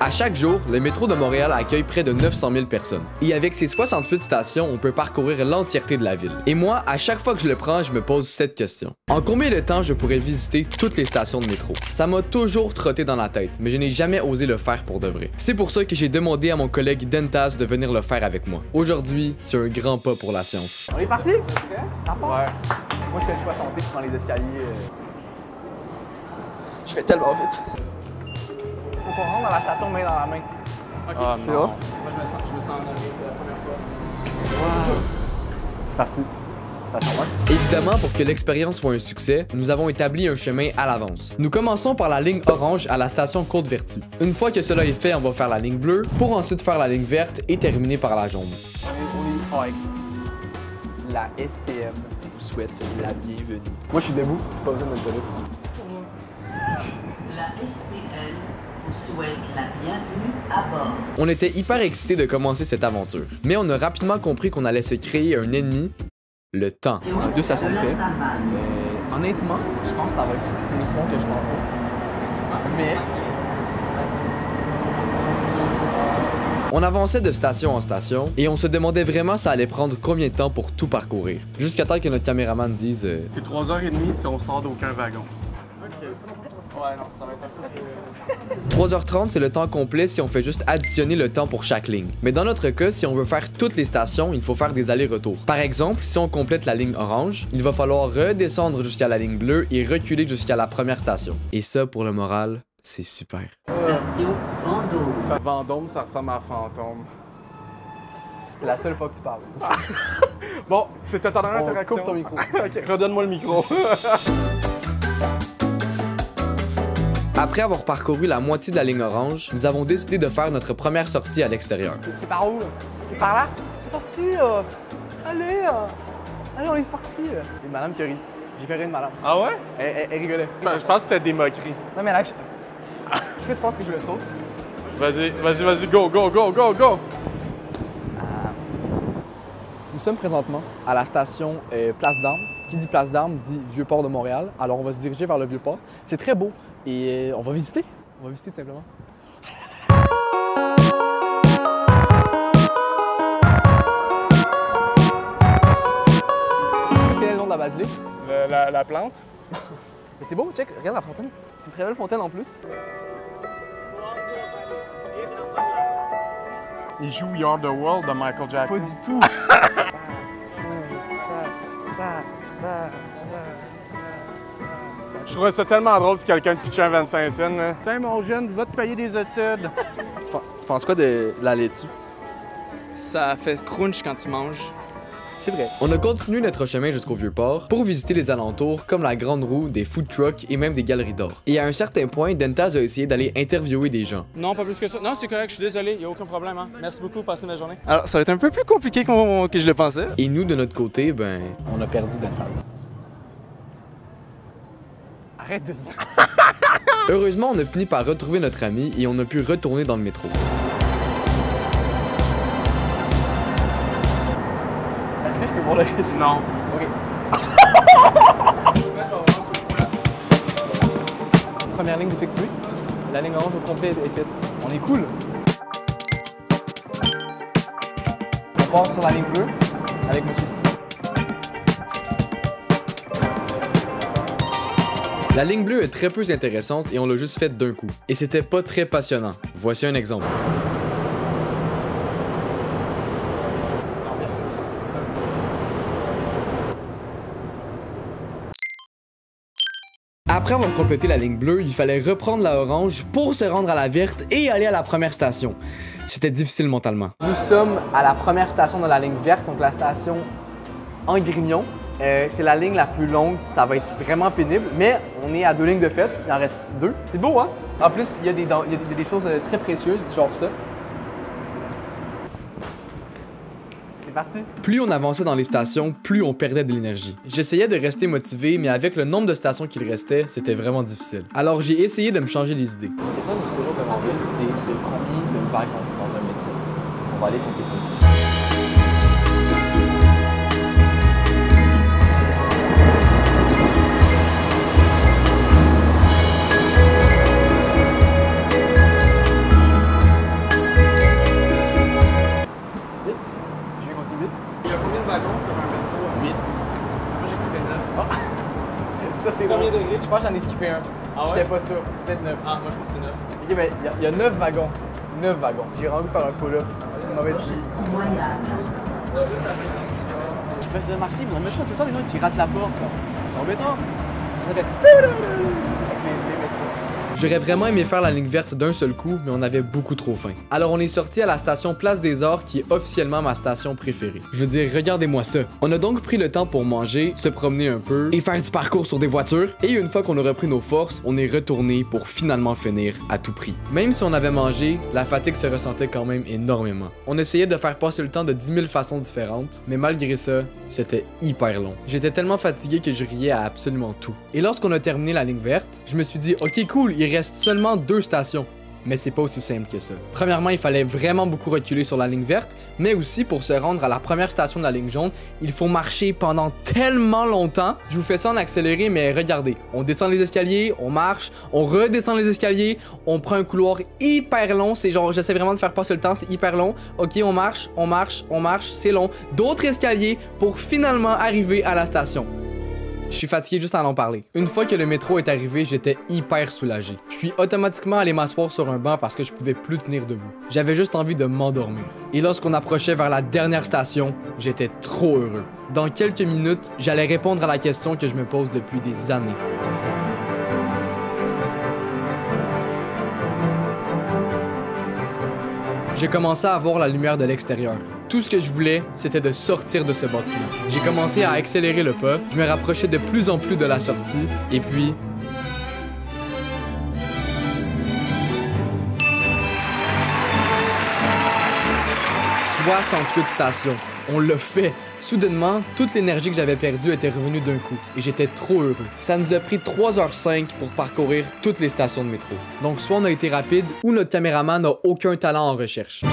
À chaque jour, le métro de Montréal accueille près de 900 000 personnes. Et avec ses 68 stations, on peut parcourir l'entièreté de la ville. Et moi, à chaque fois que je le prends, je me pose cette question. En combien de temps je pourrais visiter toutes les stations de métro? Ça m'a toujours trotté dans la tête, mais je n'ai jamais osé le faire pour de vrai. C'est pour ça que j'ai demandé à mon collègue Dentaz de venir le faire avec moi. Aujourd'hui, c'est un grand pas pour la science. On est parti? Ça part? Ouais. Moi, je fais le choix santé, je prends les escaliers. Je fais tellement vite. Faut qu'on rentre dans la station main dans la main. Ok, c'est bon? Moi, je me sens en arrière, c'est la première fois. Wow. C'est parti. Station 1. Évidemment, pour que l'expérience soit un succès, nous avons établi un chemin à l'avance. Nous commençons par la ligne orange à la station Côte-Vertu. Une fois que cela est fait, on va faire la ligne bleue pour ensuite faire la ligne verte et terminer par la jaune. On est avec la STM qui vous souhaite la bienvenue. Moi, je suis debout, pas besoin de me lever. La STL vous souhaite la bienvenue à bord. On était hyper excités de commencer cette aventure, mais on a rapidement compris qu'on allait se créer un ennemi, le temps. On a 2 stations de fait. Honnêtement, je pense que ça va être plus long que je pensais. Mais on avançait de station en station et on se demandait vraiment ça allait prendre combien de temps pour tout parcourir. Jusqu'à temps que notre caméraman dise c'est 3h30 si on sort d'aucun wagon. OK. Ouais, non, ça va être un peu... 3h30, c'est le temps complet si on fait juste additionner le temps pour chaque ligne. Mais dans notre cas, si on veut faire toutes les stations, il faut faire des allers-retours. Par exemple, si on complète la ligne orange, il va falloir redescendre jusqu'à la ligne bleue et reculer jusqu'à la première station. Et ça, pour le moral, c'est super. Station Vendôme. Vendôme, ça ressemble à Fantôme. C'est la seule fois que tu parles. Bon, c'était ton interaction. Coupe ton micro. Ok, redonne-moi le micro. Après avoir parcouru la moitié de la ligne orange, nous avons décidé de faire notre première sortie à l'extérieur. C'est par où? C'est par là? C'est parti! Allez! Allez, on est parti! Une madame qui rit. J'ai fait rire une madame. Ah ouais? Elle rigolait. Ben, je pense que c'était des moqueries. Non, mais là, est-ce que tu penses que je le saute? Vas-y, go! Nous sommes présentement à la station Place d'Armes. Qui dit Place d'Armes dit Vieux-Port de Montréal. Alors, on va se diriger vers le Vieux-Port. C'est très beau et on va visiter. On va visiter tout simplement. Est-ce quel est le nom de la basilique? La plante? Mais c'est beau, check, regarde la fontaine. C'est une très belle fontaine en plus. Il joue We Are the World de Michael Jackson. Pas du tout. Je trouvais ça tellement drôle si quelqu'un te pitchait un 25 cents. Tiens, mon jeune, va te payer des études. Tu penses quoi de la laitue? Ça fait crunch quand tu manges. C'est vrai. On a continué notre chemin jusqu'au Vieux-Port pour visiter les alentours comme la Grande Roue, des food trucks et même des galeries d'or. Et à un certain point, Dentaz a essayé d'aller interviewer des gens. Non, pas plus que ça. Non, c'est correct, je suis désolé, y a aucun problème. Hein. Merci beaucoup, passez ma journée. Alors, ça va être un peu plus compliqué que je le pensais. Et nous, de notre côté, ben... On a perdu Dentaz. Arrête de se... Heureusement, on a fini par retrouver notre ami et on a pu retourner dans le métro. Est-ce que je peux voir le récit? Non. OK. Première ligne effectuée. La ligne orange au complet est faite. On est cool. On part sur la ligne bleue avec monsieur ici. La ligne bleue est très peu intéressante et on l'a juste faite d'un coup. Et c'était pas très passionnant. Voici un exemple. Après avoir complété la ligne bleue, il fallait reprendre la orange pour se rendre à la verte et aller à la première station. C'était difficile mentalement. Nous sommes à la première station de la ligne verte, donc la station Angrignon. C'est la ligne la plus longue, ça va être vraiment pénible, mais on est à 2 lignes de fête, il en reste 2. C'est beau, hein? En plus, il y a des choses très précieuses, genre ça. C'est parti! Plus on avançait dans les stations, plus on perdait de l'énergie. J'essayais de rester motivé, mais avec le nombre de stations qu'il restait, c'était vraiment difficile. Alors j'ai essayé de me changer les idées. La question que je me suis toujours demandé, c'est de combien de wagons dans un métro? On va aller compter ça. pense que j'en ai skippé un. Ah ouais? J'étais pas sûr, c'est peut-être 9. Ah, moi je pense que c'est 9. Ok, ben, il y a 9 wagons. 9 wagons. J'ai rendu faire un pull-up. C'est une mauvaise idée. Ben, c'est remarqué, mais dans le métro, tout le temps, les gens qui ratent la porte. C'est embêtant. Ça fait. Avec les métros. J'aurais vraiment aimé faire la ligne verte d'un seul coup, mais on avait beaucoup trop faim. Alors on est sorti à la station Place des Arts, qui est officiellement ma station préférée. Je veux dire, regardez-moi ça. On a donc pris le temps pour manger, se promener un peu et faire du parcours sur des voitures. Et une fois qu'on a repris nos forces, on est retourné pour finalement finir à tout prix. Même si on avait mangé, la fatigue se ressentait quand même énormément. On essayait de faire passer le temps de 10 000 façons différentes, mais malgré ça, c'était hyper long. J'étais tellement fatigué que je riais à absolument tout. Et lorsqu'on a terminé la ligne verte, je me suis dit, ok cool, il reste seulement 2 stations. Mais c'est pas aussi simple que ça. Premièrement, il fallait vraiment beaucoup reculer sur la ligne verte, mais aussi pour se rendre à la première station de la ligne jaune, il faut marcher pendant tellement longtemps. Je vous fais ça en accéléré, mais regardez, on descend les escaliers, on marche, on redescend les escaliers, on prend un couloir hyper long, c'est genre, j'essaie vraiment de faire passer le temps, c'est hyper long. Ok, on marche, on marche, on marche, c'est long. D'autres escaliers pour finalement arriver à la station. Je suis fatigué juste à en parler. Une fois que le métro est arrivé, j'étais hyper soulagé. Je suis automatiquement allé m'asseoir sur un banc parce que je pouvais plus tenir debout. J'avais juste envie de m'endormir. Et lorsqu'on approchait vers la dernière station, j'étais trop heureux. Dans quelques minutes, j'allais répondre à la question que je me pose depuis des années. J'ai commencé à voir la lumière de l'extérieur. Tout ce que je voulais, c'était de sortir de ce bâtiment. J'ai commencé à accélérer le pas, je me rapprochais de plus en plus de la sortie, et puis... « 68 stations. On l'a fait. Soudainement, toute l'énergie que j'avais perdue était revenue d'un coup, et j'étais trop heureux. Ça nous a pris 3h05 pour parcourir toutes les stations de métro. Donc soit on a été rapide, ou notre caméraman n'a aucun talent en recherche.